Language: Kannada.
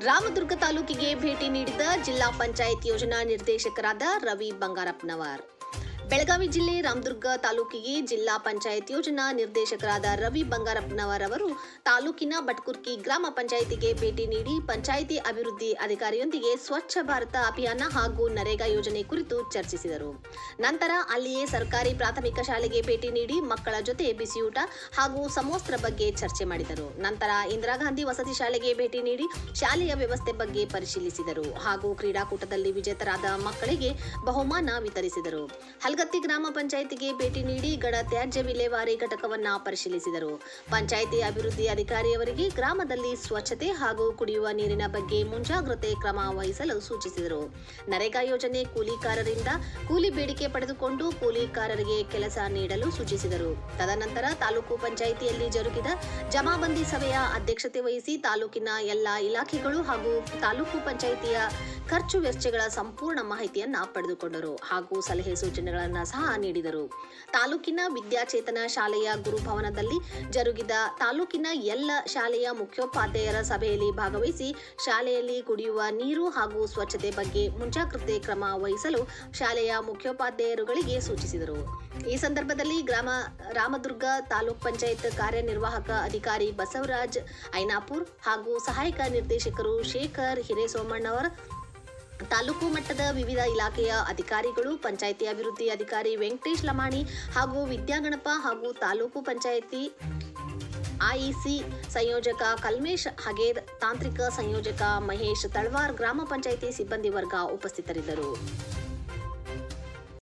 ರಾಮದುರ್ಗ ತಾಲೂಕಿಗೆ ಭೇಟಿ ನೀಡಿದ ಜಿಲ್ಲಾ ಪಂಚಾಯತ್ ಯೋಜನಾ ನಿರ್ದೇಶಕರಾದ ರವಿ ಬಂಗಾರಪ್ಪನವರ್. ಬೆಳಗಾವಿ ಜಿಲ್ಲೆ ರಾಮದುರ್ಗ ತಾಲೂಕಿಗೆ ಜಿಲ್ಲಾ ಪಂಚಾಯತ್ ಯೋಜನಾ ನಿರ್ದೇಶಕರಾದ ರವಿ ಬಂಗಾರಪ್ಪನವರ್ ಅವರು ತಾಲೂಕಿನ ಬಟ್ಕುರ್ಕಿ ಗ್ರಾಮ ಪಂಚಾಯಿತಿಗೆ ಭೇಟಿ ನೀಡಿ ಪಂಚಾಯಿತಿ ಅಭಿವೃದ್ಧಿ ಅಧಿಕಾರಿಯೊಂದಿಗೆ ಸ್ವಚ್ಛ ಭಾರತ ಅಭಿಯಾನ ಹಾಗೂ ನರೇಗಾ ಯೋಜನೆ ಕುರಿತು ಚರ್ಚಿಸಿದರು. ನಂತರ ಅಲ್ಲಿಯೇ ಸರ್ಕಾರಿ ಪ್ರಾಥಮಿಕ ಶಾಲೆಗೆ ಭೇಟಿ ನೀಡಿ ಮಕ್ಕಳ ಜೊತೆ ಬಿಸಿಯೂಟ ಹಾಗೂ ಸಮವಸ್ತ್ರ ಬಗ್ಗೆ ಚರ್ಚೆ ಮಾಡಿದರು. ನಂತರ ಇಂದಿರಾ ಗಾಂಧಿ ವಸತಿ ಶಾಲೆಗೆ ಭೇಟಿ ನೀಡಿ ಶಾಲೆಯ ವ್ಯವಸ್ಥೆ ಬಗ್ಗೆ ಪರಿಶೀಲಿಸಿದರು ಹಾಗೂ ಕ್ರೀಡಾಕೂಟದಲ್ಲಿ ವಿಜೇತರಾದ ಮಕ್ಕಳಿಗೆ ಬಹುಮಾನ ವಿತರಿಸಿದರು. ಹಲಗತ್ತಿ ಗ್ರಾಮ ಪಂಚಾಯಿತಿಗೆ ಭೇಟಿ ನೀಡಿ ಘನ ತ್ಯಾಜ್ಯ ವಿಲೇವಾರಿ ಘಟಕವನ್ನ ಪರಿಶೀಲಿಸಿದರು. ಪಂಚಾಯಿತಿ ಅಭಿವೃದ್ಧಿ ಅಧಿಕಾರಿಯವರಿಗೆ ಗ್ರಾಮದಲ್ಲಿ ಸ್ವಚ್ಛತೆ ಹಾಗೂ ಕುಡಿಯುವ ನೀರಿನ ಬಗ್ಗೆ ಮುಂಜಾಗ್ರತೆ ಕ್ರಮ ವಹಿಸಲು ಸೂಚಿಸಿದರು. ನರೇಗಾ ಯೋಜನೆ ಕೂಲಿಕಾರರಿಂದ ಕೂಲಿ ಬೇಡಿಕೆ ಪಡೆದುಕೊಂಡು ಕೂಲಿಕಾರರಿಗೆ ಕೆಲಸ ನೀಡಲು ಸೂಚಿಸಿದರು. ತದನಂತರ ತಾಲೂಕು ಪಂಚಾಯಿತಿಯಲ್ಲಿ ಜರುಗಿದ ಜಮಾಬಂದಿ ಸಭೆಯ ಅಧ್ಯಕ್ಷತೆ ವಹಿಸಿ ತಾಲೂಕಿನ ಎಲ್ಲಾ ಇಲಾಖೆಗಳು ಹಾಗೂ ತಾಲೂಕು ಪಂಚಾಯಿತಿಯ ಖರ್ಚು ವೆಚ್ಚಗಳ ಸಂಪೂರ್ಣ ಮಾಹಿತಿಯನ್ನ ಪಡೆದುಕೊಂಡರು ಹಾಗೂ ಸಲಹೆ ಸೂಚನೆಗಳನ್ನು ಸಹ ನೀಡಿದರು. ತಾಲೂಕಿನ ವಿದ್ಯಾಚೇತನ ಶಾಲೆಯ ಗುರುಭವನದಲ್ಲಿ ಜರುಗಿದ ತಾಲೂಕಿನ ಎಲ್ಲ ಶಾಲೆಯ ಮುಖ್ಯೋಪಾಧ್ಯಾಯರ ಸಭೆಯಲ್ಲಿ ಭಾಗವಹಿಸಿ ಶಾಲೆಯಲ್ಲಿ ಕುಡಿಯುವ ನೀರು ಹಾಗೂ ಸ್ವಚ್ಛತೆ ಬಗ್ಗೆ ಮುಂಜಾಗ್ರತೆ ಕ್ರಮ ವಹಿಸಲು ಶಾಲೆಯ ಮುಖ್ಯೋಪಾಧ್ಯಾಯರುಗಳಿಗೆ ಸೂಚಿಸಿದರು. ಈ ಸಂದರ್ಭದಲ್ಲಿ ರಾಮದುರ್ಗ ತಾಲೂಕ್ ಪಂಚಾಯತ್ ಕಾರ್ಯನಿರ್ವಾಹಕ ಅಧಿಕಾರಿ ಬಸವರಾಜ್ ಐನಾಪುರ್ ಹಾಗೂ ಸಹಾಯಕ ನಿರ್ದೇಶಕರು ಶೇಖರ್ ಹಿರೇಸೋಮಣ್ಣವರ್, ತಾಲೂಕು ಮಟ್ಟದ ವಿವಿಧ ಇಲಾಖೆಯ ಅಧಿಕಾರಿಗಳು, ಪಂಚಾಯಿತಿ ಅಭಿವೃದ್ಧಿ ಅಧಿಕಾರಿ ವೆಂಕಟೇಶ್ ಲಮಾಣಿ ಹಾಗೂ ವಿದ್ಯಾಗಣಪ ಹಾಗೂ ತಾಲೂಕು ಪಂಚಾಯಿತಿ ಐಇಸಿ ಸಂಯೋಜಕ ಕಲ್ಮೇಶ್ ಹಗೇರ್, ತಾಂತ್ರಿಕ ಸಂಯೋಜಕ ಮಹೇಶ್ ತಳವಾರ್, ಗ್ರಾಮ ಪಂಚಾಯಿತಿ ಸಿಬ್ಬಂದಿ ವರ್ಗ ಉಪಸ್ಥಿತರಿದ್ದರು.